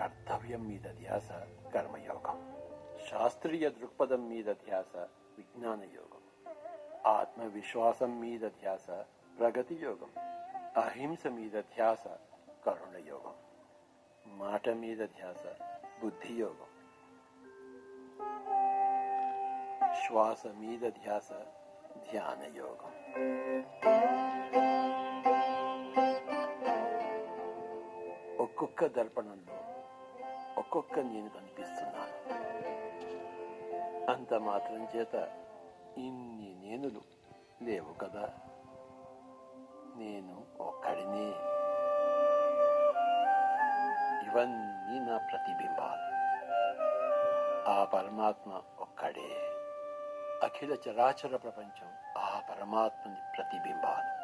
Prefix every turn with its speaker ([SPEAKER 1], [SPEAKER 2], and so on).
[SPEAKER 1] కర్తవ్యం మీద ధ్యాస కర్మయోగం, శాస్త్రీయ దృక్పథం మీద ధ్యాస విజ్ఞాన యోగం, ఆత్మవిశ్వాసం మీద ధ్యాస ప్రగతి యోగం, అహింస మీద ధ్యాస కరుణ యోగం, మాట మీద ధ్యాస బుద్ధి యోగం, శ్వాస మీద ధ్యాస ధ్యాన యోగం. ఒక్కొక్క దర్పణంలో ఒక్కొక్క నేను కనిపిస్తున్నాను. అంత మాత్రం చేత ఇన్ని నేనులు లేవు కదా. నేను ఒక్కడినే. ఇవన్నీ నా ప్రతిబింబాలు. ఆ పరమాత్మ ఒక్కడే. అఖిల చరాచర ప్రపంచం ఆ పరమాత్మని ప్రతిబింబాలు.